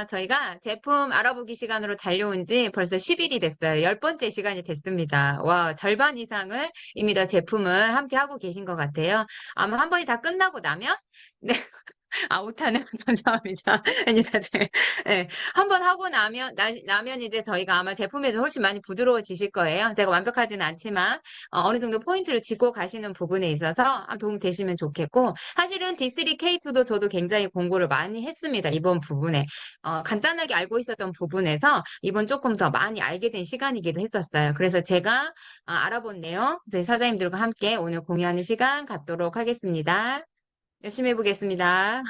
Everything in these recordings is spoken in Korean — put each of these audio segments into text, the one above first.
저희가 제품 알아보기 시간으로 달려온 지 벌써 10일이 됐어요. 10번째 시간이 됐습니다. 와, 절반 이상을 이미 다 제품을 함께 하고 계신 것 같아요. 아마 한 번이 다 끝나고 나면, 네, 오타는 감사합니다. 아니다, 네. 네. 한번 하고 나면 이제 저희가 아마 제품에서 훨씬 많이 부드러워지실 거예요. 제가 완벽하지는 않지만, 어느 정도 포인트를 짚고 가시는 부분에 있어서 도움 되시면 좋겠고, 사실은 D3K2도 저도 굉장히 공부를 많이 했습니다. 이번 부분에. 간단하게 알고 있었던 부분에서 이번 조금 더 많이 알게 된 시간이기도 했었어요. 그래서 제가 알아본 내용, 저희 사장님들과 함께 오늘 공유하는 시간 갖도록 하겠습니다. 열심히 해보겠습니다.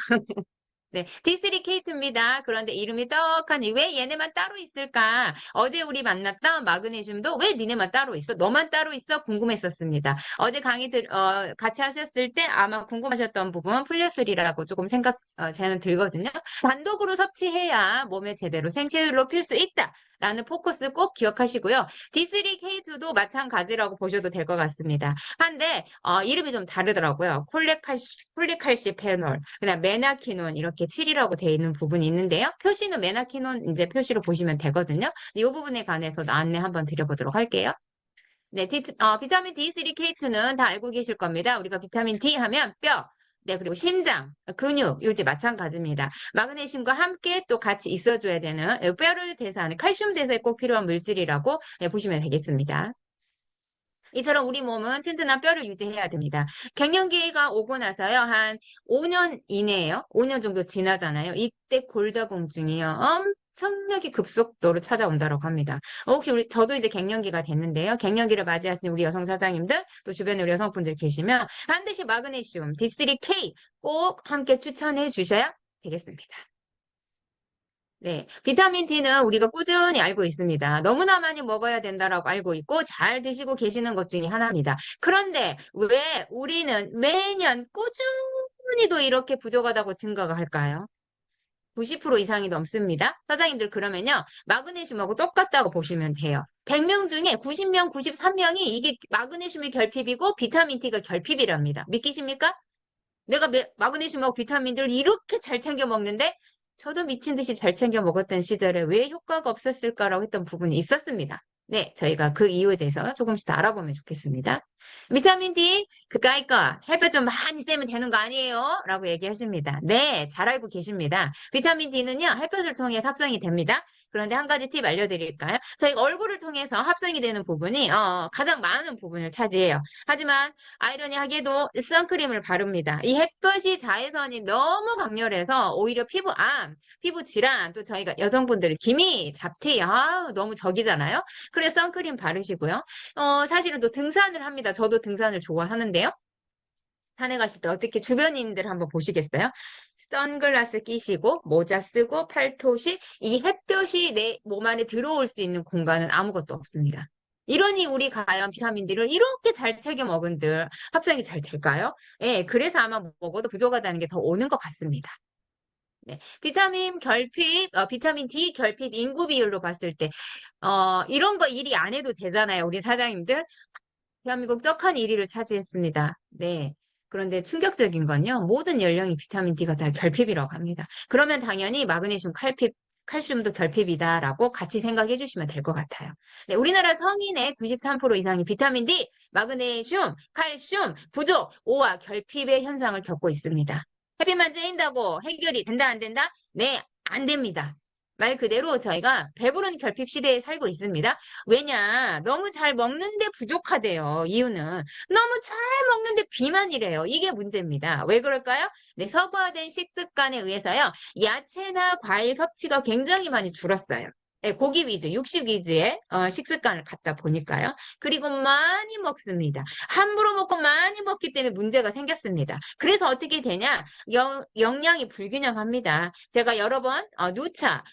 네, D3K2입니다. 그런데 이름이 떡하니 왜 얘네만 따로 있을까? 어제 우리 만났던 마그네슘도 왜 니네만 따로 있어? 너만 따로 있어? 궁금했었습니다. 어제 같이 하셨을 때 아마 궁금하셨던 부분 플러스리라고 조금 저는 들거든요. 단독으로 섭취해야 몸에 제대로 생체율을 높일 수 있다. 라는 포커스 꼭 기억하시고요. D3K2도 마찬가지라고 보셔도 될 것 같습니다. 한데 이름이 좀 다르더라고요. 콜레칼시페놀, 그다음 메나키논 이렇게 7이라고 되어 있는 부분이 있는데요. 표시는 메나키논 이제 표시로 보시면 되거든요. 이 부분에 관해서 안내 한번 드려보도록 할게요. 네, 비타민 D3K2는 다 알고 계실 겁니다. 우리가 비타민 D 하면 뼈, 네, 그리고 심장, 근육, 요지 마찬가지입니다. 마그네슘과 함께 또 같이 있어줘야 되는 뼈를 대사하는 칼슘 대사에 꼭 필요한 물질이라고 보시면 되겠습니다. 이처럼 우리 몸은 튼튼한 뼈를 유지해야 됩니다. 갱년기가 오고 나서요, 한 5년 이내에요. 5년 정도 지나잖아요. 이때 골다공증이요. 엄청나게 급속도로 찾아온다고 합니다. 혹시 저도 이제 갱년기가 됐는데요. 갱년기를 맞이하신 우리 여성 사장님들, 또 주변에 우리 여성분들 계시면 반드시 마그네슘, D3K 꼭 함께 추천해 주셔야 되겠습니다. 네, 비타민 D는 우리가 꾸준히 알고 있습니다. 너무나 많이 먹어야 된다라고 알고 있고 잘 드시고 계시는 것 중에 하나입니다. 그런데 왜 우리는 매년 꾸준히도 이렇게 부족하다고 증가가 할까요? 90% 이상이 넘습니다. 사장님들 그러면요. 마그네슘하고 똑같다고 보시면 돼요. 100명 중에 90명, 93명이 이게 마그네슘이 결핍이고 비타민 D가 결핍이랍니다. 믿기십니까? 내가 마그네슘하고 비타민들을 이렇게 잘 챙겨 먹는데 저도 미친 듯이 잘 챙겨 먹었던 시절에 왜 효과가 없었을까라고 했던 부분이 있었습니다. 네, 저희가 그 이유에 대해서 조금씩 더 알아보면 좋겠습니다. 비타민 D, 그까이까 햇볕 좀 많이 쐬면 되는 거 아니에요? 라고 얘기하십니다. 네, 잘 알고 계십니다. 비타민 D는요, 햇볕을 통해 합성이 됩니다. 그런데 한 가지 팁 알려드릴까요? 저희가 얼굴을 통해서 합성이 되는 부분이 가장 많은 부분을 차지해요. 하지만 아이러니하게도 선크림을 바릅니다. 이 햇볕이 자외선이 너무 강렬해서 오히려 피부암, 피부 질환, 또 저희가 여성분들 기미, 잡티, 너무 적이잖아요. 그래서 선크림 바르시고요. 사실은 또 등산을 합니다. 저도 등산을 좋아하는데요. 산에 가실 때 어떻게 주변인들 한번 보시겠어요? 선글라스 끼시고 모자 쓰고 팔토시 이 햇볕이 내 몸 안에 들어올 수 있는 공간은 아무것도 없습니다. 이러니 우리 과연 비타민들을 이렇게 잘 챙겨 먹은들 합성이 잘 될까요? 예, 그래서 아마 먹어도 부족하다는 게 더 오는 것 같습니다. 네, 비타민 결핍, 비타민 D 결핍 인구 비율로 봤을 때, 이런 거 일이 안 해도 되잖아요, 우리 사장님들. 대한민국 떡한 1위를 차지했습니다. 네. 그런데 충격적인 건요, 모든 연령이 비타민 D가 다 결핍이라고 합니다. 그러면 당연히 마그네슘, 칼슘도 결핍이다라고 같이 생각해 주시면 될 것 같아요. 네, 우리나라 성인의 93% 이상이 비타민 D, 마그네슘, 칼슘 부족, 오와 결핍의 현상을 겪고 있습니다. 햇빛만 쬐인다고 해결이 된다, 안 된다? 네, 안 됩니다. 말 그대로 저희가 배부른 결핍 시대에 살고 있습니다. 왜냐? 너무 잘 먹는데 부족하대요. 이유는 너무 잘 먹는데 비만이래요. 이게 문제입니다. 왜 그럴까요? 네, 서구화된 식습관에 의해서요. 야채나 과일 섭취가 굉장히 많이 줄었어요. 네, 고기 위주, 육식 위주의 식습관을 갖다 보니까요. 그리고 많이 먹습니다. 함부로 먹고 많이 먹기 때문에 문제가 생겼습니다. 그래서 어떻게 되냐? 영양이 불균형합니다. 제가 여러 번 누차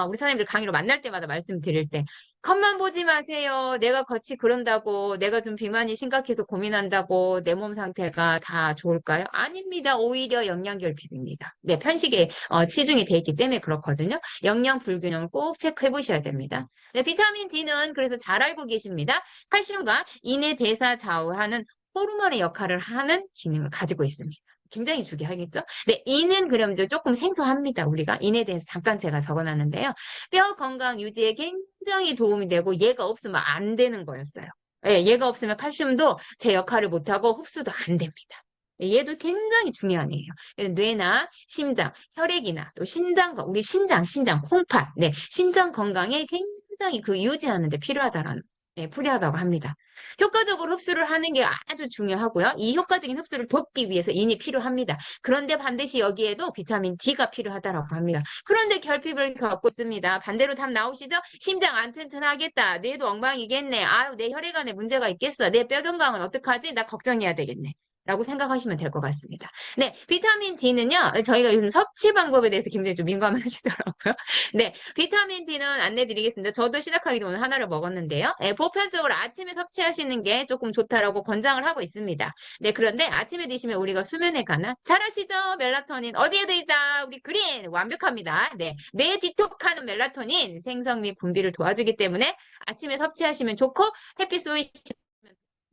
우리 사장님들 강의로 만날 때마다 말씀드릴 때 겉만 보지 마세요. 내가 겉이 그런다고, 내가 좀 비만이 심각해서 고민한다고 내 몸 상태가 다 좋을까요? 아닙니다. 오히려 영양결핍입니다. 네, 편식에 치중이 돼 있기 때문에 그렇거든요. 영양 불균형을 꼭 체크해 보셔야 됩니다. 네, 비타민 D는 그래서 잘 알고 계십니다. 칼슘과 인해 대사 좌우하는 호르몬의 역할을 하는 기능을 가지고 있습니다. 굉장히 중요하겠죠? 네, 이는 그럼 이제 조금 생소합니다. 우리가 인에 대해서 잠깐 제가 적어놨는데요. 뼈 건강 유지에 굉장히 도움이 되고 얘가 없으면 안 되는 거였어요. 예, 얘가 없으면 칼슘도 제 역할을 못하고 흡수도 안 됩니다. 예, 얘도 굉장히 중요한 애예요. 예, 뇌나 심장, 혈액이나 또 신장, 우리 신장, 콩팥, 네, 신장 건강에 굉장히 그 유지하는 데 필요하다라는, 예, 필요하다고 합니다. 효과적으로 흡수를 하는 게 아주 중요하고요. 이 효과적인 흡수를 돕기 위해서 인이 필요합니다. 그런데 반드시 여기에도 비타민 D가 필요하다고 합니다. 그런데 결핍을 겪고 있습니다. 반대로 답 나오시죠? 심장 안 튼튼하겠다. 뇌도 엉망이겠네. 아유, 내 혈액안에 문제가 있겠어. 내 뼈 건강은 어떡하지? 나 걱정해야 되겠네. 라고 생각하시면 될 것 같습니다. 네, 비타민 D는요, 저희가 요즘 섭취 방법에 대해서 굉장히 좀 민감하시더라고요. 네, 비타민 D는 안내드리겠습니다. 저도 시작하기 전에 오늘 하나를 먹었는데요. 네, 보편적으로 아침에 섭취하시는 게 조금 좋다라고 권장을 하고 있습니다. 네, 그런데 아침에 드시면 우리가 수면에 관한 잘 아시죠? 멜라토닌 어디에도 있다. 우리 그린 완벽합니다. 네, 뇌 디톡하는 멜라토닌 생성 및 분비를 도와주기 때문에 아침에 섭취하시면 좋고 햇빛 쏘이시면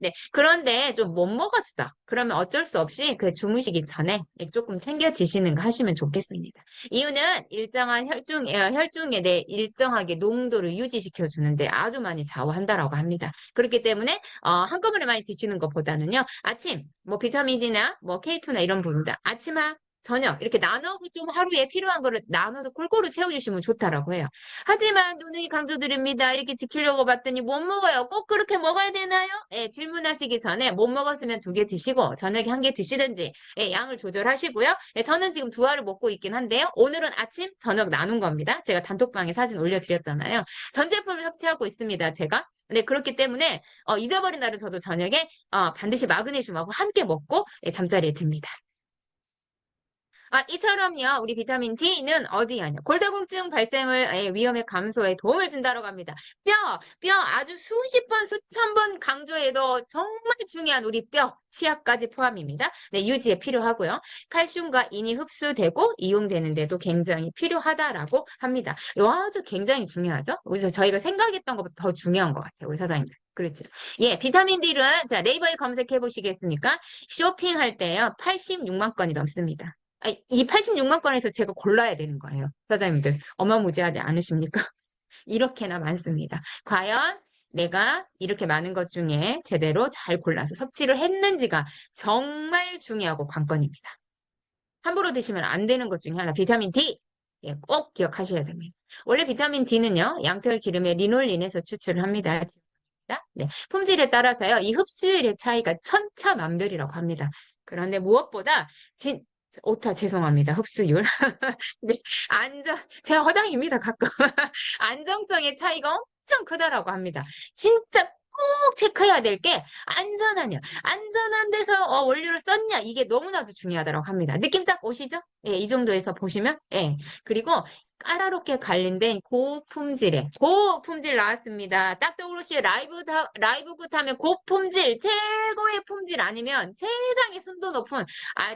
네. 그런데 좀 못 먹었어. 그러면 어쩔 수 없이 그 주무시기 전에 조금 챙겨 드시는 거 하시면 좋겠습니다. 이유는 일정한 혈중에 대해 일정하게 농도를 유지시켜 주는데 아주 많이 좌우한다라고 합니다. 그렇기 때문에 한꺼번에 많이 드시는 것보다는요. 아침 뭐 비타민 D나 뭐 K2나 이런 부분들 아침하 저녁 이렇게 나눠서 좀 하루에 필요한 거를 나눠서 골고루 채워주시면 좋다라고 해요. 하지만 누누이 강조드립니다. 이렇게 지키려고 봤더니 못 먹어요. 꼭 그렇게 먹어야 되나요? 예, 질문하시기 전에 못 먹었으면 두 개 드시고 저녁에 한 개 드시든지 예, 양을 조절하시고요. 예, 저는 지금 두 알을 먹고 있긴 한데요. 오늘은 아침, 저녁 나눈 겁니다. 제가 단톡방에 사진 올려드렸잖아요. 전 제품을 섭취하고 있습니다. 제가. 네, 그렇기 때문에 잊어버린 날은 저도 저녁에 반드시 마그네슘하고 함께 먹고 예, 잠자리에 듭니다. 이처럼요, 우리 비타민 D는 어디 하냐? 골다공증 발생을 위험의 감소에 도움을 준다고 합니다. 뼈 아주 수십 번, 수천 번 강조해도 정말 중요한 우리 뼈, 치아까지 포함입니다. 네, 유지에 필요하고요. 칼슘과 인이 흡수되고 이용되는데도 굉장히 필요하다라고 합니다. 이거 아주 굉장히 중요하죠? 그래서 저희가 생각했던 것보다 더 중요한 것 같아요, 우리 사장님들. 그렇죠. 예, 비타민 D는 자, 네이버에 검색해 보시겠습니까? 쇼핑할 때요, 86만 건이 넘습니다. 이 86만 건에서 제가 골라야 되는 거예요. 사장님들, 어마무지하지 않으십니까? 이렇게나 많습니다. 과연 내가 이렇게 많은 것 중에 제대로 잘 골라서 섭취를 했는지가 정말 중요하고 관건입니다. 함부로 드시면 안 되는 것 중에 하나, 비타민 D. 예, 꼭 기억하셔야 됩니다. 원래 비타민 D는요, 양털 기름의 리놀린에서 추출을 합니다. 네, 품질에 따라서요, 이 흡수율의 차이가 천차만별이라고 합니다. 그런데 무엇보다 오타 죄송합니다. 흡수율. 네, 제가 허당입니다. 가끔. 안정성의 차이가 엄청 크다라고 합니다. 진짜 꼭 체크해야 될 게 안전하냐. 안전한 데서 원료를 썼냐. 이게 너무나도 중요하다고 합니다. 느낌 딱 오시죠? 예, 이 정도에서 보시면. 예. 그리고 까다롭게 관련된 고품질 나왔습니다. 딱 떠오르시 라이브 굿 하면 고품질, 최고의 품질 아니면 세상에 순도 높은,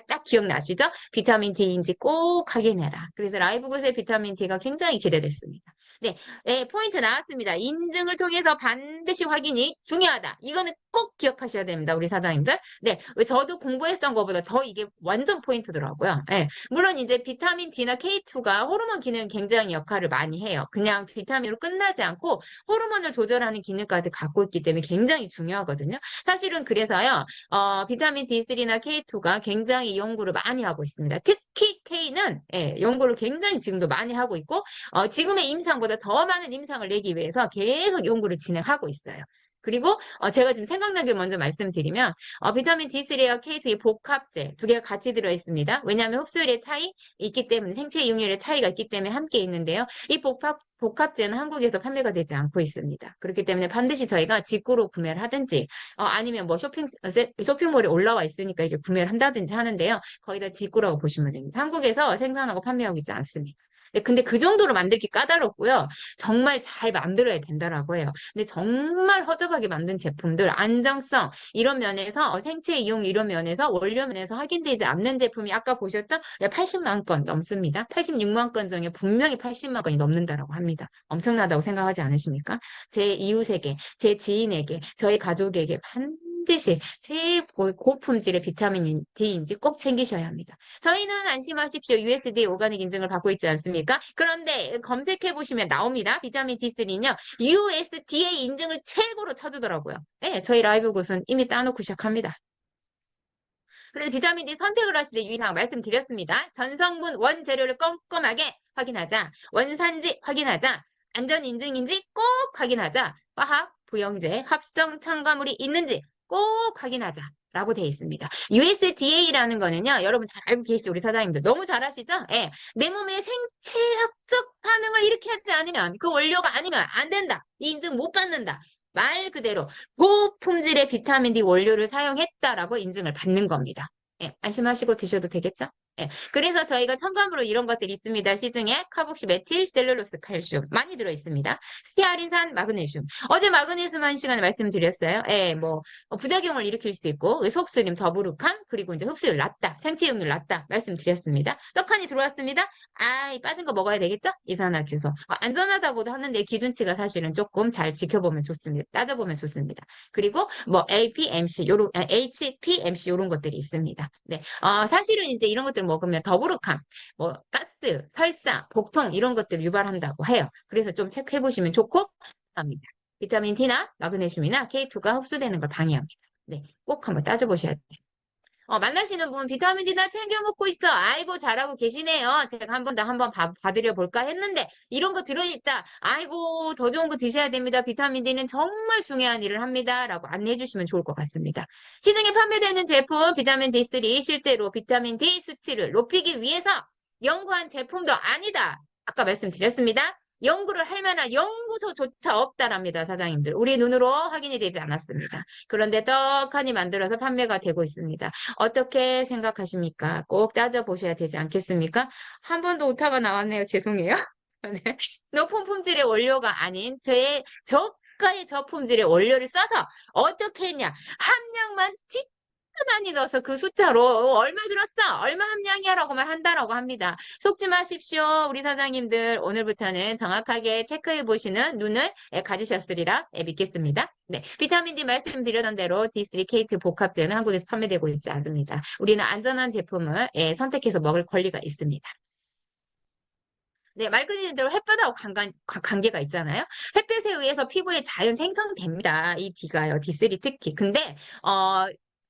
딱 기억나시죠? 비타민 D인지 꼭 확인해라. 그래서 라이브 굿의 비타민 D가 굉장히 기대됐습니다. 네, 네, 포인트 나왔습니다. 인증을 통해서 반드시 확인이 중요하다. 이거는 꼭 기억하셔야 됩니다. 우리 사장님들. 네, 저도 공부했던 것보다 더 이게 완전 포인트더라고요. 네, 물론 이제 비타민 D나 K2가 호르몬 기능 굉장히 역할을 많이 해요. 그냥 비타민으로 끝나지 않고 호르몬을 조절하는 기능까지 갖고 있기 때문에 굉장히 중요하거든요. 사실은 그래서요, 비타민 D3나 K2가 굉장히 연구를 많이 하고 있습니다. 특히 K는 예, 연구를 굉장히 지금도 많이 하고 있고 지금의 임상보다 더 많은 임상을 내기 위해서 계속 연구를 진행하고 있어요. 그리고 제가 지금 생각난 게 먼저 말씀드리면 비타민 D3와 K2의 복합제 두 개가 같이 들어있습니다. 왜냐하면 흡수율의 차이 있기 때문에 생체 이용률의 차이가 있기 때문에 함께 있는데요. 이 복합제는 한국에서 판매가 되지 않고 있습니다. 그렇기 때문에 반드시 저희가 직구로 구매를 하든지 아니면 뭐 쇼핑몰에 올라와 있으니까 이렇게 구매를 한다든지 하는데요. 거의 다 직구라고 보시면 됩니다. 한국에서 생산하고 판매하고 있지 않습니다. 네, 근데 그 정도로 만들기 까다롭고요. 정말 잘 만들어야 된다라고 해요. 근데 정말 허접하게 만든 제품들, 안정성, 이런 면에서, 생체 이용 이런 면에서, 원료 면에서 확인되지 않는 제품이 아까 보셨죠? 80만 건 넘습니다. 86만 건 중에 분명히 80만 건이 넘는다라고 합니다. 엄청나다고 생각하지 않으십니까? 제 이웃에게, 제 지인에게, 저희 가족에게 반드시 최고품질의 비타민 D인지 꼭 챙기셔야 합니다. 저희는 안심하십시오. USDA 오가닉 인증을 받고 있지 않습니까? 그런데 검색해 보시면 나옵니다. 비타민 D3는요. USDA 인증을 최고로 쳐주더라고요. 네, 저희 라이브 곳은 이미 따놓고 시작합니다. 그래서 비타민 D 선택을 하실 때 유의사항 말씀드렸습니다. 전성분 원재료를 꼼꼼하게 확인하자. 원산지 확인하자. 안전 인증인지 꼭 확인하자. 화학, 부영제, 합성 첨가물이 있는지 꼭 확인하자. 라고 되어 있습니다. USDA라는 거는요, 여러분 잘 알고 계시죠? 우리 사장님들. 너무 잘 아시죠? 예. 내 몸에 생체학적 반응을 일으키지 않으면, 그 원료가 아니면 안 된다. 이 인증 못 받는다. 말 그대로 고품질의 비타민 D 원료를 사용했다라고 인증을 받는 겁니다. 예, 안심하시고 드셔도 되겠죠? 예, 그래서 저희가 첨가물로 이런 것들이 있습니다. 시중에 카복시 메틸, 셀룰로스, 칼슘 많이 들어있습니다. 스티아린산, 마그네슘. 어제 마그네슘 한 시간에 말씀드렸어요. 예, 뭐 부작용을 일으킬 수 있고 속쓰림, 더부룩함, 그리고 이제 흡수율 낮다, 생체용률 낮다 말씀드렸습니다. 떡하니 들어왔습니다. 아, 빠진 거 먹어야 되겠죠? 이산화규소. 안전하다고도 하는데 기준치가 사실은 조금 잘 지켜보면 좋습니다. 따져보면 좋습니다. 그리고 뭐 APMC 요런 HPMC 요런 것들이 있습니다. 네. 사실은 이제 이런 것들 먹으면 더부룩함, 뭐 가스, 설사, 복통 이런 것들 유발한다고 해요. 그래서 좀 체크해 보시면 좋고 합니다. 비타민 D나 마그네슘이나 K2가 흡수되는 걸 방해합니다. 네. 꼭 한번 따져보셔야 돼요. 만나시는 분 비타민 D나 챙겨 먹고 있어. 아이고, 잘하고 계시네요. 제가 한 번 더 한번 봐드려 볼까 했는데, 이런 거 들어있다. 아이고, 더 좋은 거 드셔야 됩니다. 비타민 D는 정말 중요한 일을 합니다. 라고 안내해 주시면 좋을 것 같습니다. 시중에 판매되는 제품 비타민 D3 실제로 비타민 D 수치를 높이기 위해서 연구한 제품도 아니다. 아까 말씀드렸습니다. 연구를 할 만한 연구소조차 없다랍니다, 사장님들. 우리 눈으로 확인이 되지 않았습니다. 그런데 떡하니 만들어서 판매가 되고 있습니다. 어떻게 생각하십니까? 꼭 따져보셔야 되지 않겠습니까? 한 번도 오타가 나왔네요. 죄송해요. 네. 높은 품질의 원료가 아닌 저가의 저품질의 원료를 써서 어떻게 했냐? 함량만 진짜 많이 넣어서 그 숫자로 얼마 들었어? 얼마 함량이야라고만 한다라고 합니다. 속지 마십시오. 우리 사장님들 오늘부터는 정확하게 체크해 보시는 눈을 가지셨으리라 믿겠습니다. 네, 비타민 D 말씀드렸던 대로 D3K2 복합제는 한국에서 판매되고 있지 않습니다. 우리는 안전한 제품을 선택해서 먹을 권리가 있습니다. 네, 말 그대로 햇볕하고 관계가 있잖아요. 햇볕에 의해서 피부에 자연 생성됩니다. 이 D가요, D3 특히. 근데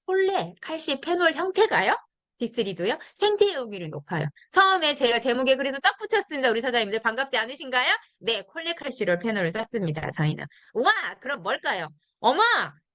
폴레, 칼슘, 페놀 형태가요? D3도요? 생체용률이 높아요. 처음에 제가 제목에 그래서 딱 붙였습니다. 우리 사장님들 반갑지 않으신가요? 네, 콜레칼슘 페놀을 썼습니다. 저희는. 우와, 그럼 뭘까요? 어머,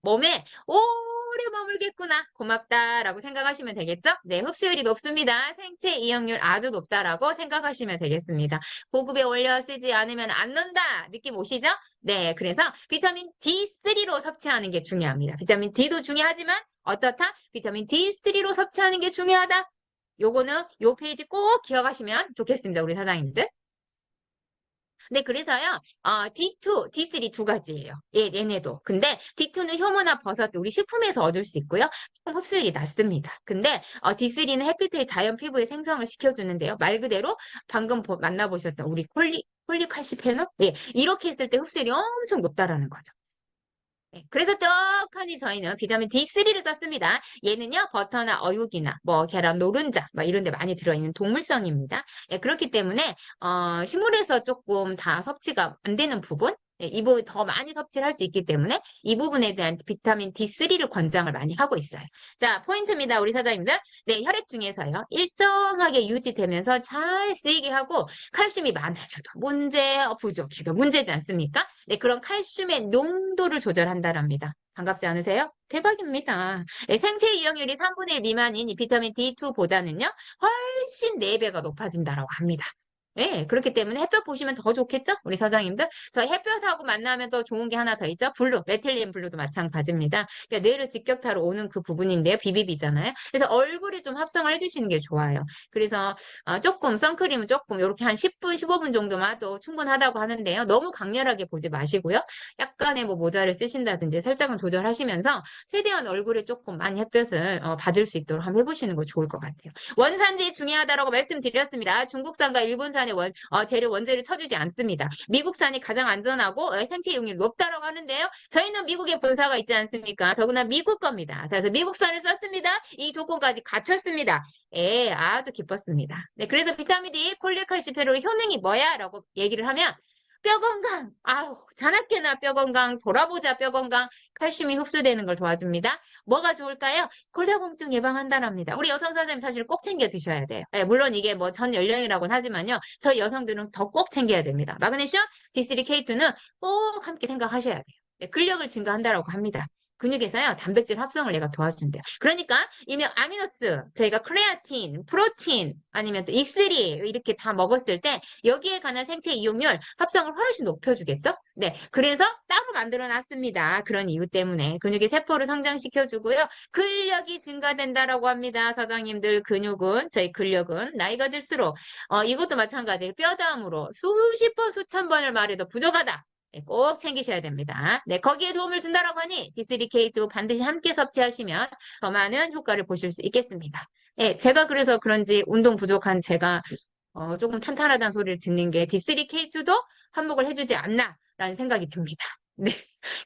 몸에 오래 머물겠구나. 고맙다라고 생각하시면 되겠죠? 네, 흡수율이 높습니다. 생체 이용률 아주 높다라고 생각하시면 되겠습니다. 고급에 올려 쓰지 않으면 안 는다. 느낌 오시죠? 네, 그래서 비타민 D3로 섭취하는 게 중요합니다. 비타민 D도 중요하지만 어떻다? 비타민 D3로 섭취하는 게 중요하다. 요거는 요 페이지 꼭 기억하시면 좋겠습니다. 우리 사장님들. 네, 그래서요, D2, D3 두 가지예요. 예, 얘네도. 근데 D2는 효모나 버섯, 우리 식품에서 얻을 수 있고요. 흡수율이 낮습니다. 근데 D3는 햇빛의 자연 피부에 생성을 시켜주는데요. 말 그대로 방금 만나보셨던 우리 콜리칼시페놀? 예, 이렇게 했을 때 흡수율이 엄청 높다라는 거죠. 네, 그래서 떡하니 저희는 비타민 D3를 썼습니다. 얘는요, 버터나 어육이나 뭐 계란 노른자 뭐 이런 데 많이 들어있는 동물성입니다. 예, 그렇기 때문에 식물에서 조금 다 섭취가 안 되는 부분, 예, 이 부분 더 많이 섭취를 할 수 있기 때문에 이 부분에 대한 비타민 D3를 권장을 많이 하고 있어요. 자, 포인트입니다. 우리 사장님들. 네, 혈액 중에서요. 일정하게 유지되면서 잘 쓰이게 하고 칼슘이 많아져도 문제, 부족해도 문제지 않습니까? 네, 그런 칼슘의 농도를 조절한다랍니다. 반갑지 않으세요? 대박입니다. 네, 생체 이용률이 3분의 1 미만인 이 비타민 D2보다는요, 훨씬 4배가 높아진다라고 합니다. 네, 그렇기 때문에 햇볕 보시면 더 좋겠죠? 우리 사장님들. 저희 햇볕하고 만나면 더 좋은 게 하나 더 있죠? 블루, 메틸린 블루도 마찬가지입니다. 그러니까 뇌를 직격타로 오는 그 부분인데요. 비비비잖아요. 그래서 얼굴에 좀 합성을 해주시는 게 좋아요. 그래서 조금 선크림은 조금 이렇게 한 10분, 15분 정도만 또 충분하다고 하는데요. 너무 강렬하게 보지 마시고요. 약간의 뭐 모자를 쓰신다든지 살짝은 조절하시면서 최대한 얼굴에 조금 많이 햇볕을 받을 수 있도록 한번 해보시는 거 좋을 것 같아요. 원산지 중요하다라고 말씀드렸습니다. 중국산과 일본산 국내산의 재료 원재료 쳐주지 않습니다. 미국산이 가장 안전하고 생체 이용률이 높다라고 하는데요. 저희는 미국에 본사가 있지 않습니까? 더구나 미국 겁니다. 그래서 미국산을 썼습니다. 이 조건까지 갖췄습니다. 예, 아주 기뻤습니다. 네, 그래서 비타민 D, 콜리칼시페롤 효능이 뭐야? 라고 얘기를 하면 뼈 건강, 아우, 자나깨나 뼈 건강, 돌아보자 뼈 건강, 칼슘이 흡수되는 걸 도와줍니다. 뭐가 좋을까요? 골다공증 예방한다랍니다. 우리 여성 선생님 사실 꼭 챙겨 드셔야 돼요. 예, 물론 이게 뭐 전 연령이라고는 하지만요. 저희 여성들은 더 꼭 챙겨야 됩니다. 마그네슘, D3K2는 꼭 함께 생각하셔야 돼요. 네, 근력을 증가한다라고 합니다. 근육에서요, 단백질 합성을 얘가 도와준대요. 그러니까, 일명 아미노스, 저희가 크레아틴, 프로틴, 아니면 또 E3, 이렇게 다 먹었을 때, 여기에 관한 생체 이용률 합성을 훨씬 높여주겠죠? 네. 그래서 따로 만들어 놨습니다. 그런 이유 때문에. 근육의 세포를 성장시켜주고요. 근력이 증가된다라고 합니다. 사장님들 근육은, 저희 근력은 나이가 들수록, 이것도 마찬가지로 뼈다음으로 수십 번, 수천 번을 말해도 부족하다. 네, 꼭 챙기셔야 됩니다. 네, 거기에 도움을 준다라고 하니 D3K2 반드시 함께 섭취하시면 더 많은 효과를 보실 수 있겠습니다. 네, 제가 그래서 그런지 운동 부족한 제가 조금 탄탄하다는 소리를 듣는 게 D3K2도 한몫을 해주지 않나라는 생각이 듭니다. 네.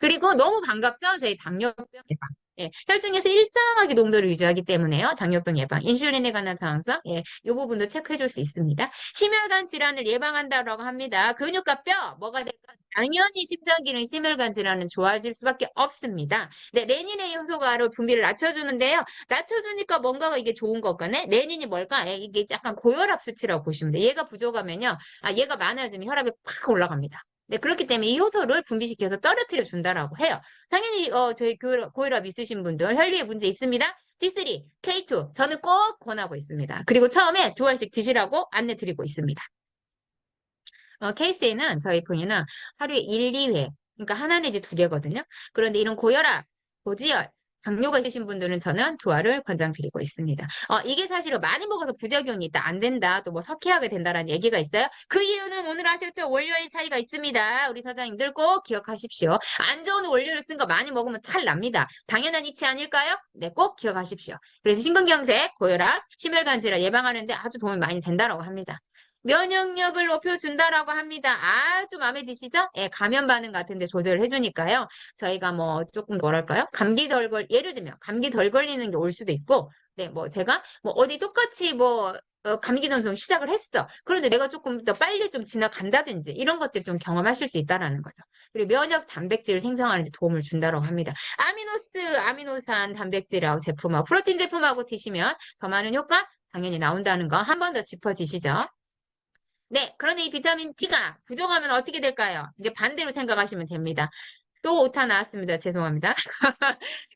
그리고 너무 반갑죠? 저희 당뇨병 예방. 예, 혈중에서 일정하게 농도를 유지하기 때문에요. 당뇨병 예방, 인슐린에 관한 저항성, 예, 이 부분도 체크해 줄 수 있습니다. 심혈관 질환을 예방한다라고 합니다. 근육과 뼈, 뭐가 될까? 당연히 심장기능 심혈관 질환은 좋아질 수밖에 없습니다. 네, 레닌의 효소가 분비를 낮춰주는데요. 낮춰주니까 뭔가가 이게 좋은 것과네. 레닌이 뭘까? 예, 이게 약간 고혈압 수치라고 보시면 돼요. 얘가 부족하면요. 얘가 많아지면 혈압이 팍 올라갑니다. 네, 그렇기 때문에 이 효소를 분비시켜서 떨어뜨려 준다라고 해요. 당연히 저희 고혈압 있으신 분들 혈류에 문제 있습니다. D3, K2 저는 꼭 권하고 있습니다. 그리고 처음에 2알씩 드시라고 안내 드리고 있습니다. 케이스에는 저희 부인은 하루에 1, 2회 그러니까 하나 내지 두 개거든요. 그런데 이런 고혈압, 고지혈, 당뇨가 있으신 분들은 저는 2알을 권장드리고 있습니다. 이게 사실은 많이 먹어서 부작용이 있다, 안 된다, 또 뭐 석회하게 된다라는 얘기가 있어요. 그 이유는 오늘 아셨죠? 원료의 차이가 있습니다. 우리 사장님들 꼭 기억하십시오. 안 좋은 원료를 쓴 거 많이 먹으면 탈 납니다. 당연한 이치 아닐까요? 네, 꼭 기억하십시오. 그래서 심근경색, 고혈압, 심혈관 질환 예방하는데 아주 도움이 많이 된다라고 합니다. 면역력을 높여준다라고 합니다. 아주 마음에 드시죠? 예, 감염 반응 같은데 조절을 해주니까요. 저희가 뭐 조금 뭐랄까요? 예를 들면 감기 덜 걸리는 게 올 수도 있고, 네, 뭐 제가 뭐 어디 똑같이 뭐 감기 전송 시작을 했어. 그런데 내가 조금 더 빨리 좀 지나간다든지 이런 것들 좀 경험하실 수 있다라는 거죠. 그리고 면역 단백질을 생성하는 데 도움을 준다라고 합니다. 아미노산 단백질하고 제품하고 프로틴 제품하고 드시면 더 많은 효과 당연히 나온다는 거 한 번 더 짚어주시죠. 네, 그런데 이 비타민 D가 부족하면 어떻게 될까요? 이제 반대로 생각하시면 됩니다. 또 오타 나왔습니다. 죄송합니다.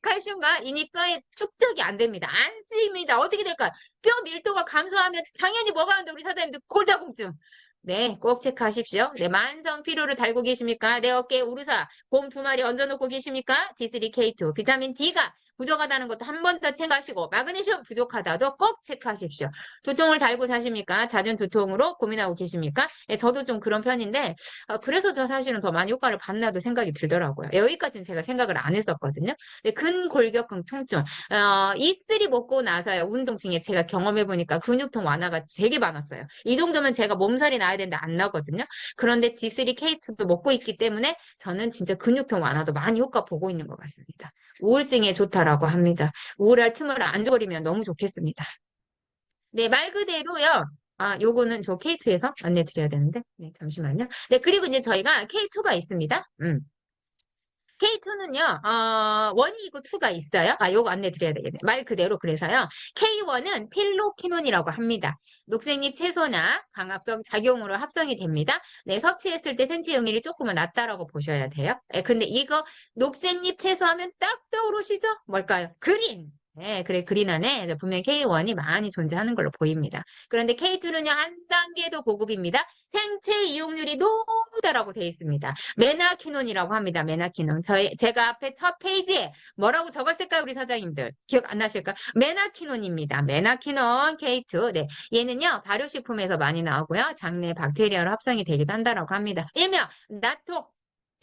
칼슘과 인이 뼈에 축적이 안 됩니다. 안 쓰입니다. 어떻게 될까요? 뼈 밀도가 감소하면 당연히 뭐가 하는데 우리 사장님들 골다공증. 네, 꼭 체크하십시오. 네, 만성 피로를 달고 계십니까? 내 어깨에 우루사, 곰 2마리 얹어놓고 계십니까? D3K2, 비타민 D가 부족하다는 것도 한 번 더 체크하시고 마그네슘 부족하다도 꼭 체크하십시오. 두통을 달고 사십니까? 잦은 두통으로 고민하고 계십니까? 예, 저도 좀 그런 편인데 그래서 저 사실은 더 많이 효과를 봤나도 생각이 들더라고요. 여기까지는 제가 생각을 안 했었거든요. 근골격근 통증 E3 먹고 나서요. 운동 중에 제가 경험해보니까 근육통 완화가 되게 많았어요. 이 정도면 제가 몸살이 나야 되는데 안 나거든요. 그런데 D3K2도 먹고 있기 때문에 저는 진짜 근육통 완화도 많이 효과 보고 있는 것 같습니다. 우울증에 좋다라고 합니다. 우울할 틈을 안 줘버리면 너무 좋겠습니다. 네, 말 그대로요. 요거는 저 K2에서 안내 드려야 되는데. 네, 잠시만요. 네, 그리고 이제 저희가 K2가 있습니다. K2는요, 1이 있고 2가 있어요. 요거 안내 드려야 되겠네. 말 그대로 그래서요. K1은 필로키논이라고 합니다. 녹색잎 채소나 강합성 작용으로 합성이 됩니다. 네, 섭취했을 때 생체 용질이 조금은 낮다라고 보셔야 돼요. 네, 근데 이거 녹색잎 채소 하면 딱 떠오르시죠? 뭘까요? 그린! 네, 그래, 그린 안에 분명히 K1이 많이 존재하는 걸로 보입니다. 그런데 K2는요, 한 단계 더 고급입니다. 생체 이용률이 높다라고 되어 있습니다. 메나키논이라고 합니다. 메나키논. 제가 앞에 첫 페이지에 뭐라고 적었을까요, 우리 사장님들? 기억 안 나실까요? 메나키논입니다. 메나키논 K2. 네. 얘는요, 발효식품에서 많이 나오고요. 장내 박테리아로 합성이 되기도 한다라고 합니다. 일명, 나토.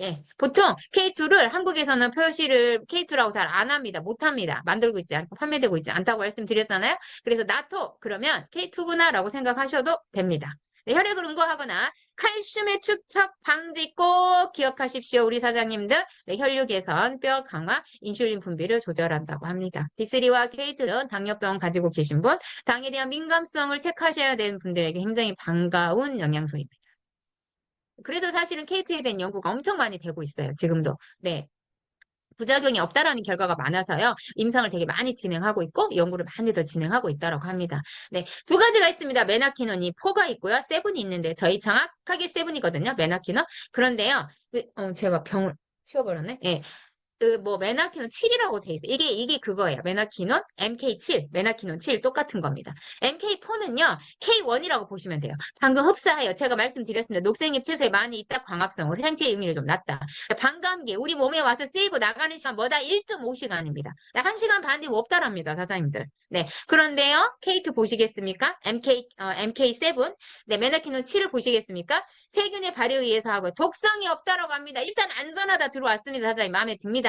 예, 보통 K2를 한국에서는 표시를 K2라고 잘 안 합니다. 못 합니다. 만들고 있지 않고 판매되고 있지 않다고 말씀드렸잖아요. 그래서 나토 그러면 K2구나라고 생각하셔도 됩니다. 네, 혈액을 응고하거나 칼슘의 축적 방지 꼭 기억하십시오. 우리 사장님들. 네, 혈류 개선, 뼈 강화, 인슐린 분비를 조절한다고 합니다. D3와 K2는 당뇨병 가지고 계신 분, 당에 대한 민감성을 체크하셔야 되는 분들에게 굉장히 반가운 영양소입니다. 그래서 사실은 K2에 대한 연구가 엄청 많이 되고 있어요. 지금도. 네. 부작용이 없다라는 결과가 많아서요. 임상을 되게 많이 진행하고 있고 연구를 많이 더 진행하고 있다고 합니다. 네, 두 가지가 있습니다. 메나키논이 4가 있고요. 7이 있는데 저희 정확하게 7이거든요. 메나키논. 그런데요. 제가 병을 치워버렸네. 예. 뭐 메나키논 7이라고 돼 있어요. 이게 그거예요. 메나키논 MK7, 메나키논 7 똑같은 겁니다. MK4는요. K1이라고 보시면 돼요. 방금 흡사해요. 제가 말씀드렸습니다. 녹색잎 채소에 많이 있다. 광합성으로 생체 이용률이 좀 낮다. 반감기 우리 몸에 와서 쓰이고 나가는 시간 뭐다? 1.5시간입니다. 1시간 반 뒤 없다랍니다. 사장님들. 네. 그런데요. K2 보시겠습니까? MK7. 네, 메나키논 7을 보시겠습니까? 세균의 발효에 의해서 하고 독성이 없다라고 합니다. 일단 안전하다 들어왔습니다. 사장님 마음에 듭니다.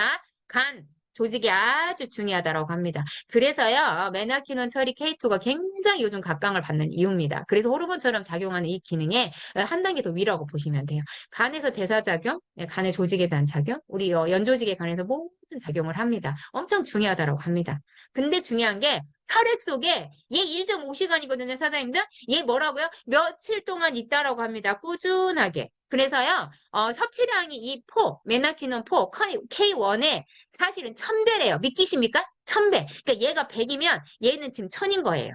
간 조직이 아주 중요하다고 합니다. 그래서요. 메나키논 처리 K2가 굉장히 요즘 각광을 받는 이유입니다. 그래서 호르몬처럼 작용하는 이 기능에 한 단계 더 위라고 보시면 돼요. 간에서 대사작용, 간의 조직에 대한 작용, 우리 연조직에 관해서 모든 작용을 합니다. 엄청 중요하다고 합니다. 근데 중요한 게 혈액 속에 얘 1.5시간이거든요, 사장님들. 얘 뭐라고요? 며칠 동안 있다라고 합니다. 꾸준하게. 그래서요, 섭취량이 이 메나키논 4, K1에 사실은 1000배래요. 믿기십니까? 1000배. 그러니까 얘가 100이면 얘는 지금 1000인 거예요.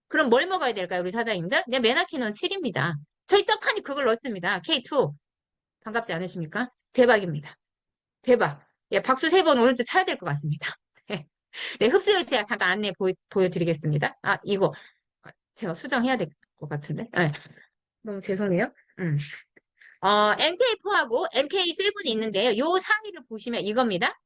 그럼 뭘 먹어야 될까요, 우리 사장님들? 네, 메나키논 7입니다. 저희 떡하니 그걸 넣습니다. K2. 반갑지 않으십니까? 대박입니다. 대박. 예, 박수 3번 오늘도 쳐야 될 것 같습니다. 네, 흡수율 제가 잠깐 안내 보여드리겠습니다. 아, 이거 제가 수정해야 될 것 같은데. 네, 너무 죄송해요. MK4하고 MK7이 있는데요. 요 사이를 보시면 이겁니다.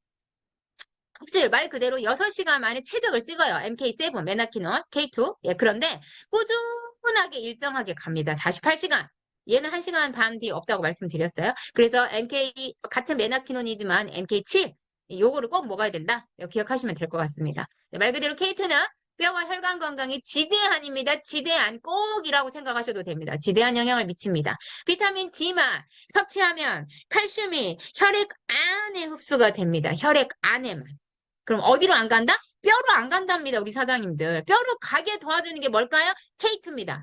흡수율 말 그대로 6시간 만에 최적을 찍어요. MK7, 메나키논, K2. 예, 그런데 꾸준하게 일정하게 갑니다. 48시간. 얘는 1시간 반 뒤 없다고 말씀드렸어요. 그래서 같은 메나키논이지만 MK7, 요거를 꼭 먹어야 된다. 이거 기억하시면 될 것 같습니다. 네, 말 그대로 K2는 뼈와 혈관 건강이 지대한입니다. 지대한 꼭이라고 생각하셔도 됩니다. 지대한 영향을 미칩니다. 비타민 D만 섭취하면 칼슘이 혈액 안에 흡수가 됩니다. 혈액 안에만. 그럼 어디로 안 간다? 뼈로 안 간답니다. 우리 사장님들. 뼈로 가게 도와주는 게 뭘까요? K2입니다.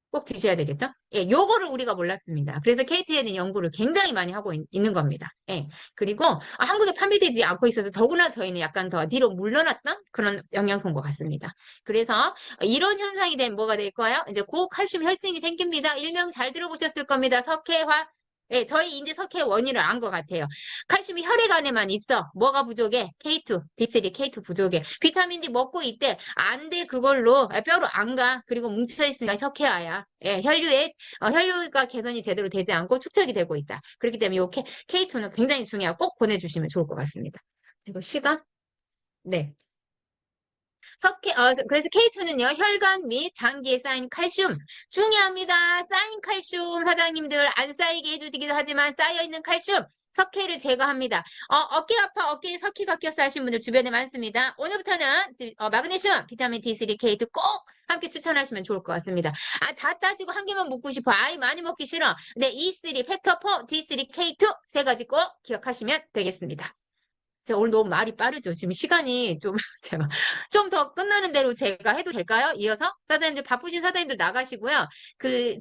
꼭 드셔야 되겠죠? 예, 요거를 우리가 몰랐습니다. 그래서 KT에는 연구를 굉장히 많이 하고 있는 겁니다. 예, 그리고 한국에 판매되지 않고 있어서 더구나 저희는 약간 더 뒤로 물러났던 그런 영양소인 것 같습니다. 그래서 이런 현상이 되면 뭐가 될까요? 이제 고칼슘 혈증이 생깁니다. 일명 잘 들어보셨을 겁니다. 석회화. 예, 저희 이제 석회원인을 안 것 같아요. 칼슘이 혈액 안에만 있어. 뭐가 부족해? K2, D3, K2 부족해. 비타민 D 먹고 있대. 안 돼, 그걸로. 뼈로 안 가. 그리고 뭉쳐있으니까 석회화야. 예, 혈류가 개선이 제대로 되지 않고 축적이 되고 있다. 그렇기 때문에 이 K2는 굉장히 중요하고 꼭 보내주시면 좋을 것 같습니다. 그리고 시간? 네. 그래서 K2는요, 혈관 및 장기에 쌓인 칼슘. 중요합니다. 쌓인 칼슘, 사장님들, 안 쌓이게 해주기도 하지만 쌓여있는 칼슘. 석회를 제거합니다. 어깨 아파, 어깨에 석회가 껴서 하신 분들 주변에 많습니다. 오늘부터는 마그네슘, 비타민 D3, K2 꼭 함께 추천하시면 좋을 것 같습니다. 다 따지고 한 개만 먹고 싶어. 아이, 많이 먹기 싫어. 네, E3, 팩터 4, D3, K2 세 가지 꼭 기억하시면 되겠습니다. 제가 오늘 너무 말이 빠르죠. 지금 시간이 좀, 제가, 좀 더 끝나는 대로 제가 해도 될까요? 이어서? 사장님들, 바쁘신 사장님들 나가시고요.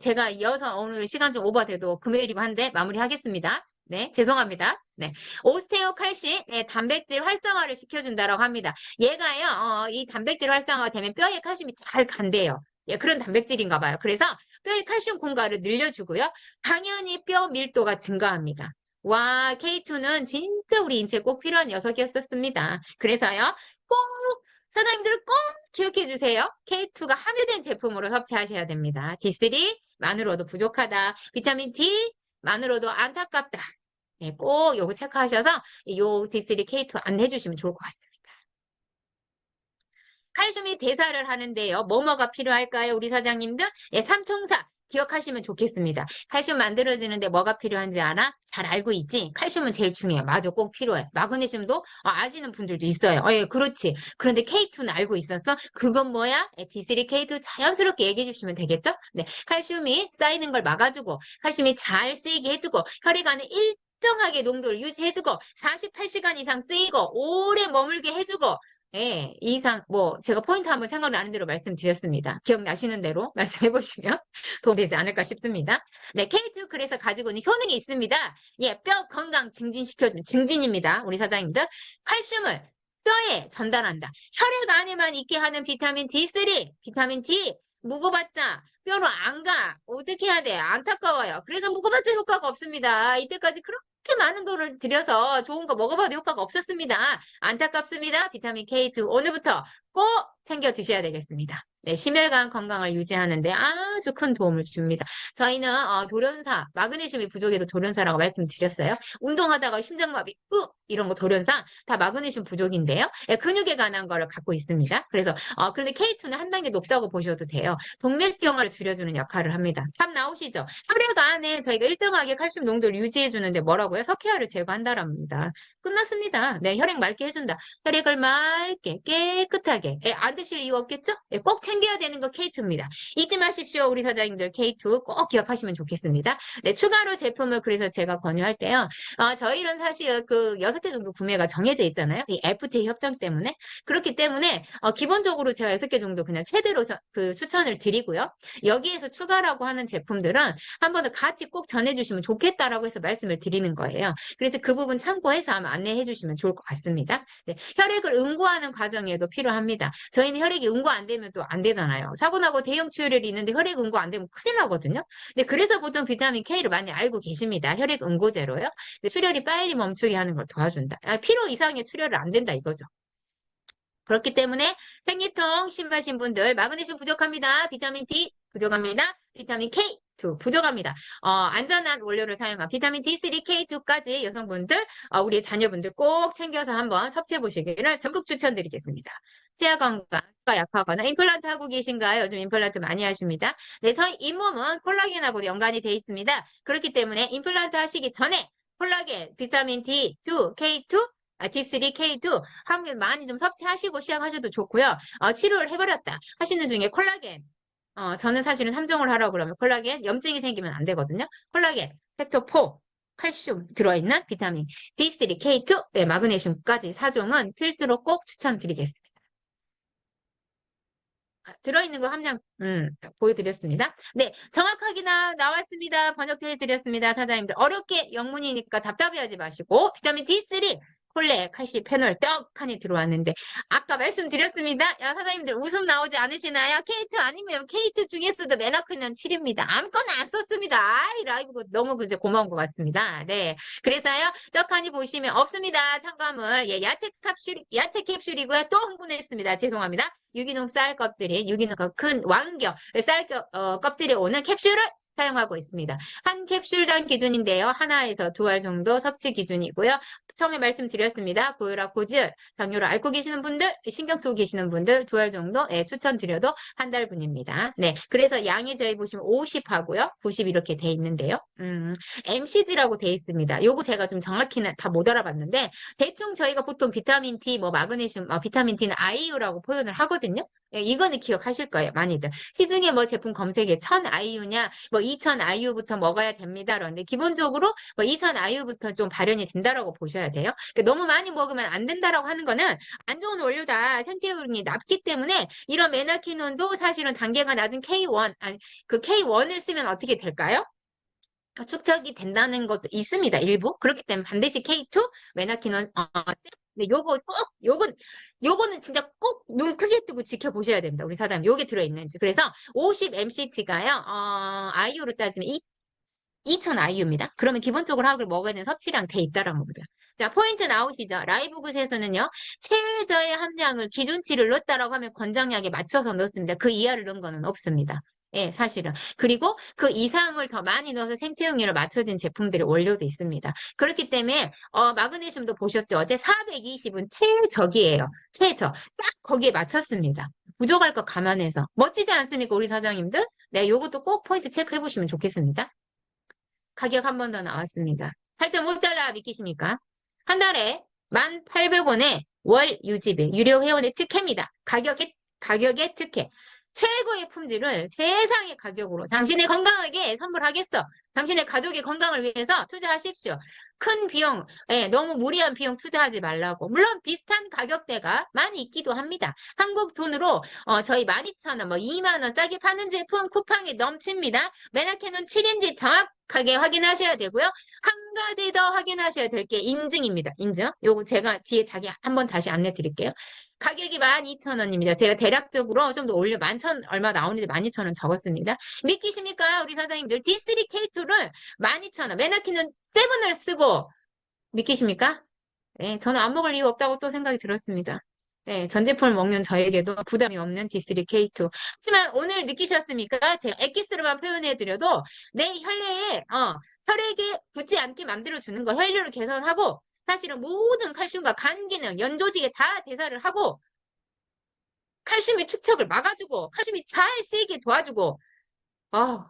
제가 이어서 오늘 시간 좀 오버돼도 금요일이고 한데 마무리하겠습니다. 네, 죄송합니다. 네. 오스테오칼슘, 네, 단백질 활성화를 시켜준다라고 합니다. 얘가요, 이 단백질 활성화가 되면 뼈에 칼슘이 잘 간대요. 예, 그런 단백질인가 봐요. 그래서 뼈의 칼슘 공급을 늘려주고요. 당연히 뼈 밀도가 증가합니다. 와, K2는 진짜 우리 인체에 꼭 필요한 녀석이었었습니다. 그래서요, 꼭, 사장님들 꼭 기억해 주세요. K2가 함유된 제품으로 섭취하셔야 됩니다. D3만으로도 부족하다. 비타민 D만으로도 안타깝다. 네, 꼭 요거 체크하셔서 요 D3, K2 안내해 주시면 좋을 것 같습니다. 칼슘이 대사를 하는데요. 뭐가 필요할까요? 우리 사장님들? 예, 삼총사. 기억하시면 좋겠습니다. 칼슘 만들어지는데 뭐가 필요한지 알아? 잘 알고 있지? 칼슘은 제일 중요해. 맞아, 꼭 필요해. 마그네슘도 아시는 분들도 있어요. 예, 그렇지. 그런데 K2는 알고 있었어? 그건 뭐야? D3, K2 자연스럽게 얘기해 주시면 되겠죠? 네, 칼슘이 쌓이는 걸 막아주고, 칼슘이 잘 쓰이게 해주고, 혈액 안에 일정하게 농도를 유지해주고, 48시간 이상 쓰이고, 오래 머물게 해주고, 예, 이상, 뭐, 제가 포인트 한번 생각나는 대로 말씀드렸습니다. 기억나시는 대로 말씀해보시면 도움되지 않을까 싶습니다. 네, K2 그래서 가지고 있는 효능이 있습니다. 예, 뼈 건강 증진시켜주는 증진입니다. 우리 사장님들. 칼슘을 뼈에 전달한다. 혈액 안에만 있게 하는 비타민 D3, 비타민 D, 묵어봤자 뼈로 안 가. 어떻게 해야 돼? 안타까워요. 그래서 묵어봤자 효과가 없습니다. 이때까지 그렇게 많은 돈을 들여서 좋은 거 먹어봐도 효과가 없었습니다. 안타깝습니다. 비타민 K2 오늘부터 꼭 챙겨 드셔야 되겠습니다. 네, 심혈관 건강을 유지하는데 아주 큰 도움을 줍니다. 저희는 돌연사, 마그네슘이 부족해도 돌연사라고 말씀드렸어요. 운동하다가 심장마비, 이런 거 돌연사 다 마그네슘 부족인데요. 예, 근육에 관한 거를 갖고 있습니다. 그래서 그런데 K2는 한 단계 높다고 보셔도 돼요. 동맥경화를 줄여주는 역할을 합니다. 답 나오시죠? 혈액 안에 저희가 일정하게 칼슘 농도를 유지해 주는데 뭐라고요? 석회화를 제거한다랍니다. 끝났습니다. 네, 혈액 맑게 해준다. 혈액을 맑게 깨끗하게 안 드실 이유 없겠죠? 꼭 챙겨야 되는 거 K2입니다. 잊지 마십시오. 우리 사장님들 K2 꼭 기억하시면 좋겠습니다. 네, 추가로 제품을 그래서 제가 권유할 때요. 저희는 사실 그 6개 정도 구매가 정해져 있잖아요. 이 FTA 협정 때문에. 그렇기 때문에 기본적으로 제가 6개 정도 그냥 최대로 그 추천을 드리고요. 여기에서 추가라고 하는 제품들은 한 번 더 같이 꼭 전해주시면 좋겠다라고 해서 말씀을 드리는 거예요. 그래서 그 부분 참고해서 한번 안내해 주시면 좋을 것 같습니다. 네, 혈액을 응고하는 과정에도 필요합니다. 저희는 혈액이 응고 안 되면 또 안 되잖아요. 사고 나고 대형 출혈이 있는데 혈액 응고 안 되면 큰일 나거든요. 네, 그래서 보통 비타민 K를 많이 알고 계십니다. 혈액 응고제로요. 출혈이 빨리 멈추게 하는 걸 도와준다. 필요 이상의 출혈을 안 된다 이거죠. 그렇기 때문에 생리통 심하신 분들 마그네슘 부족합니다. 비타민 D 부족합니다. 비타민 K2 부족합니다. 안전한 원료를 사용한 비타민 D3, K2까지 여성분들, 우리 자녀분들 꼭 챙겨서 한번 섭취해 보시기를 적극 추천드리겠습니다. 치아 건강, 가 약하거나 임플란트 하고 계신가요? 요즘 임플란트 많이 하십니다. 네, 저희 잇몸은 콜라겐하고 연관이 돼 있습니다. 그렇기 때문에 임플란트 하시기 전에 콜라겐, 비타민 D2, K2, D3, K2 함께 많이 좀 섭취하시고 시작하셔도 좋고요. 치료를 해버렸다 하시는 중에 콜라겐. 저는 사실은 3종을 하라고 그러면 콜라겐, 염증이 생기면 안 되거든요. 콜라겐, 팩tor 4, 칼슘 들어있는 비타민 D3, K2, 네, 마그네슘까지 4종은 필수로 꼭 추천드리겠습니다. 들어있는 거 함량 보여드렸습니다. 네, 정확하게 나왔습니다. 번역해드렸습니다. 사장님들 어렵게 영문이니까 답답해하지 마시고 비타민 D3 콜레, 칼슘, 페놀 떡하니 들어왔는데 아까 말씀드렸습니다. 야 사장님들 웃음 나오지 않으시나요? K2 아니면 K2 중에서도 메나크는 7입니다. 아무거나 안 썼습니다. 아이 라이브 너무 이제 고마운 것 같습니다. 네, 그래서요 떡하니 보시면 없습니다. 첨가물 예, 야채 캡슐이고요. 또 흥분했습니다. 죄송합니다. 유기농 쌀 껍질인 유기농 큰 왕겨 쌀 껍질에 오는 캡슐을 사용하고 있습니다. 한 캡슐당 기준인데요. 하나에서 2알 정도 섭취 기준이고요. 처음에 말씀드렸습니다. 고혈압, 고지혈, 당뇨를 앓고 계시는 분들, 신경 쓰고 계시는 분들 2알 정도 추천드려도 한 달분입니다. 네, 그래서 양이 저희 보시면 50하고요. 90 이렇게 돼 있는데요. MCG라고 돼 있습니다. 요거 제가 좀 정확히는 다 못 알아봤는데 대충 저희가 보통 비타민 D, 뭐 마그네슘, 비타민 D는 IU라고 표현을 하거든요. 예, 이거는 기억하실 거예요, 많이들. 시중에 뭐 제품 검색에 1000IU냐, 뭐 2000IU부터 먹어야 됩니다. 그런데 기본적으로 뭐 2000IU부터 좀 발현이 된다라고 보셔야 돼요. 그러니까 너무 많이 먹으면 안 된다라고 하는 거는 안 좋은 원료다. 생체율이 낮기 때문에 이런 메나키논도 사실은 단계가 낮은 K1, 아니, 그 K1을 쓰면 어떻게 될까요? 축적이 된다는 것도 있습니다. 일부. 그렇기 때문에 반드시 K2, 메나키논, 네, 요거는 진짜 꼭 눈 크게 뜨고 지켜보셔야 됩니다. 우리 사장님, 요게 들어있는지. 그래서 50mc가요, IU로 따지면 2000 IU입니다. 그러면 기본적으로 하루를 먹어야 되는 섭취량 돼 있다라는 겁니다. 자, 포인트 나오시죠? 라이브굿에서는요, 최저의 함량을 기준치를 넣었다라고 하면 권장량에 맞춰서 넣습니다. 그 이하를 넣은 거는 없습니다. 예, 사실은. 그리고 그 이상을 더 많이 넣어서 생체용량을 맞춰진 제품들이 원료도 있습니다. 그렇기 때문에, 마그네슘도 보셨죠? 어제 420은 최적이에요. 최저. 딱 거기에 맞췄습니다. 부족할 것 감안해서. 멋지지 않습니까, 우리 사장님들? 네, 요것도 꼭 포인트 체크해 보시면 좋겠습니다. 가격 한 번 더 나왔습니다. 8.5달러 믿기십니까? 한 달에 1,800원에 월 유지비, 유료 회원의 특혜입니다. 가격의 특혜. 최고의 품질을 최상의 가격으로 당신의 건강에게 선물하겠어. 당신의 가족의 건강을 위해서 투자하십시오. 큰 비용, 너무 무리한 비용 투자하지 말라고. 물론 비슷한 가격대가 많이 있기도 합니다. 한국 돈으로 저희 12,000원, 뭐 2만 원 싸게 파는 제품 쿠팡이 넘칩니다. 맨하탄은 7인지 정확하게 확인하셔야 되고요. 한 가지 더 확인하셔야 될 게 인증입니다. 인증. 요거 제가 뒤에 자기 한번 다시 안내 드릴게요. 가격이 12,000원입니다. 제가 대략적으로 좀 더 올려 11,000 얼마 나오는데 12,000원 적었습니다. 믿기십니까? 우리 사장님들 D3K2를 12,000원. 맨하탄은 7을 쓰고 믿기십니까? 네, 저는 안 먹을 이유 없다고 또 생각이 들었습니다. 네, 전 제품을 먹는 저에게도 부담이 없는 D3K2. 하지만 오늘 느끼셨습니까? 제가 엑기스로만 표현해드려도 내 혈내에, 혈액에 붙지 않게 만들어주는 거, 혈류를 개선하고, 사실은 모든 칼슘과 간 기능, 연 조직에 다 대사를 하고, 칼슘의 축적을 막아주고, 칼슘이 잘 쓰이게 도와주고, 아,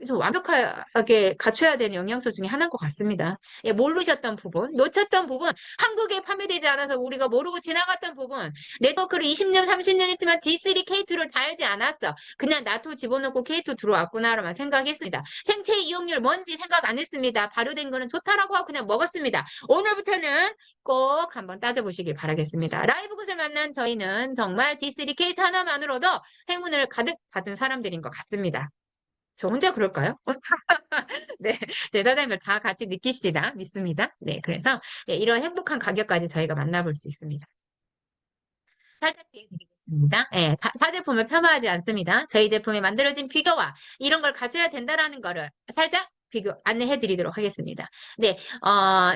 좀 완벽하게 갖춰야 되는 영양소 중에 하나인 것 같습니다. 예, 모르셨던 부분, 놓쳤던 부분, 한국에 판매되지 않아서 우리가 모르고 지나갔던 부분, 네트워크를 20년, 30년 했지만 D3, K2를 다 알지 않았어. 그냥 나토 집어넣고 K2 들어왔구나라만 생각했습니다. 생체 이용률 뭔지 생각 안 했습니다. 발효된 거는 좋다라고 하고 그냥 먹었습니다. 오늘부터는 꼭 한번 따져보시길 바라겠습니다. 라이브 굿을 만난 저희는 정말 D3, K2 하나만으로도 행운을 가득 받은 사람들인 것 같습니다. 저 혼자 그럴까요? 네, 제 사장님들 다 같이 느끼시리라 믿습니다. 네, 그래서 네, 이런 행복한 가격까지 저희가 만나볼 수 있습니다. 살짝 드리겠습니다. 네, 사제품을 폄하하지 않습니다. 저희 제품에 만들어진 비교와 이런 걸 가져야 된다라는 거를 살짝 비교 안내해 드리도록 하겠습니다. 네,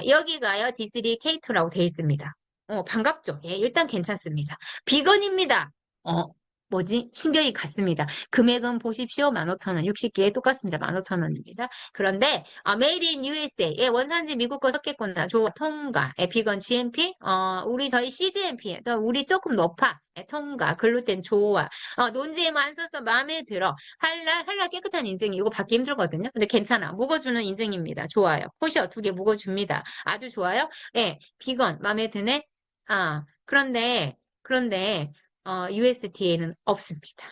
여기가요, D3K2라고 되어 있습니다. 반갑죠? 예, 일단 괜찮습니다. 비건입니다. 어, 뭐지? 신경이 갔습니다. 금액은 보십시오. 15,000원. 60개에 똑같습니다. 15,000원입니다. 그런데, Made in USA. 예, 원산지 미국 거 섞겠구나. 통과. 예, 비건 GMP. 우리 저희 CGMP. 우리 조금 높아. 예, 통과. 글루텐 좋아. 논지에만 안 써서 마음에 들어. 할랄 깨끗한 인증이 이거 받기 힘들거든요. 근데 괜찮아. 묵어주는 인증입니다. 좋아요. 코셔 2개 묵어줍니다. 아주 좋아요. 예, 비건 마음에 드네. 그런데 USDA는 없습니다.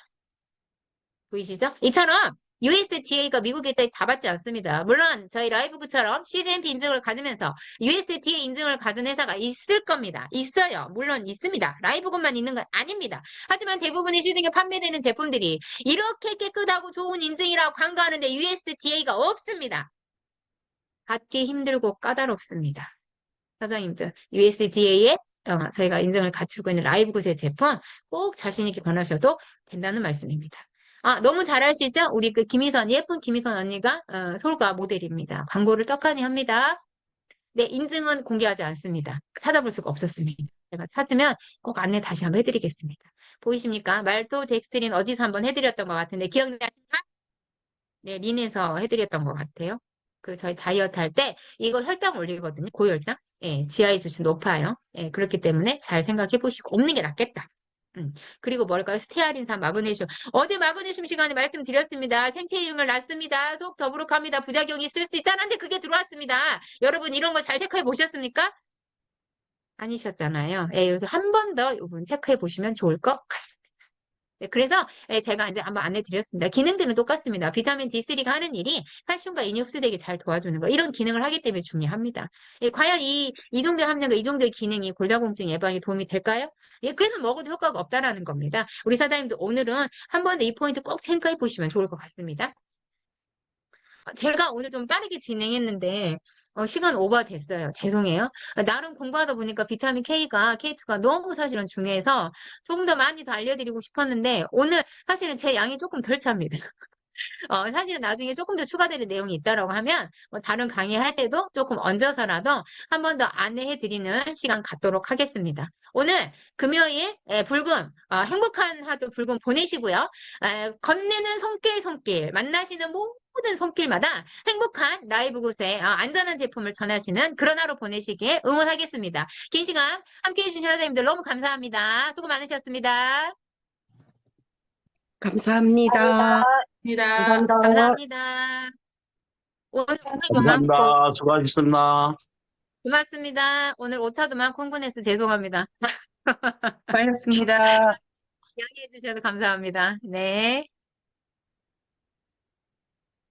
보이시죠? 이처럼 USDA가 미국에 다 받지 않습니다. 물론 저희 라이브그처럼 CGMP 인증을 가지면서 USDA 인증을 가진 회사가 있을 겁니다. 있어요. 물론 있습니다. 라이브것만 있는 건 아닙니다. 하지만 대부분의 시중에 판매되는 제품들이 이렇게 깨끗하고 좋은 인증이라고 광고하는데 USDA가 없습니다. 받기 힘들고 까다롭습니다. 사장님들, USDA에 저희가 인증을 갖추고 있는 라이브굿의 제품 꼭 자신있게 권하셔도 된다는 말씀입니다. 너무 잘 아시죠? 우리 그 예쁜 김희선 언니가 서울과 모델입니다. 광고를 떡하니 합니다. 네, 인증은 공개하지 않습니다. 찾아볼 수가 없었습니다. 제가 찾으면 꼭 안내 다시 한번 해드리겠습니다. 보이십니까? 말도 덱스트린 어디서 한번 해드렸던 것 같은데 기억나시나요? 네, 린에서 해드렸던 것 같아요. 저희 다이어트 할 때 이거 혈당 올리거든요. 고혈당. 예, 지하의 주시 높아요. 예, 그렇기 때문에 잘 생각해 보시고 없는 게 낫겠다. 그리고 뭘까요? 스테아린산, 마그네슘. 어제 마그네슘 시간에 말씀드렸습니다. 생체 이용을 낳습니다. 속 더부룩합니다. 부작용이 있을 수 있다는데 그게 들어왔습니다. 여러분 이런 거 잘 체크해 보셨습니까? 아니셨잖아요. 예, 여기서 한 번 더 이분 체크해 보시면 좋을 것 같습니다. 네, 그래서 제가 이제 한번 안내 드렸습니다. 기능들은 똑같습니다. 비타민 D3가 하는 일이 칼슘과 인이 흡수되게 잘 도와주는 거. 이런 기능을 하기 때문에 중요합니다. 과연 이 정도의 함량과 이 정도의 기능이 골다공증 예방에 도움이 될까요? 그래서 먹어도 효과가 없다라는 겁니다. 우리 사장님도 오늘은 한 번 더 이 포인트 꼭 생각해 보시면 좋을 것 같습니다. 제가 오늘 좀 빠르게 진행했는데 시간 오버 됐어요. 죄송해요. 나름 공부하다 보니까 비타민 K2가 너무 사실은 중요해서 조금 더 많이 더 알려드리고 싶었는데 오늘 사실은 제 양이 조금 덜 찹니다. 사실은 나중에 조금 더 추가되는 내용이 있다라고 하면 뭐 다른 강의할 때도 조금 얹어서라도 한 번 더 안내해 드리는 시간 갖도록 하겠습니다. 오늘 금요일 불금 행복한 하루 불금 보내시고요. 건네는 손길 만나시는 모든 손길마다 행복한 라이브 곳에 안전한 제품을 전하시는 그런 하루 보내시길 응원하겠습니다. 긴 시간 함께해 주신 선생님들 너무 감사합니다. 수고 많으셨습니다. 감사합니다. 감사합니다. 감사합니다. 감사합니다. 오늘 오타도 많고, 감사합니다. 수고하셨습니다. 고맙습니다. 오늘 오타도 많고 흥분해서 죄송합니다. 수고하셨습니다. 이야기해 주셔서 감사합니다. 네.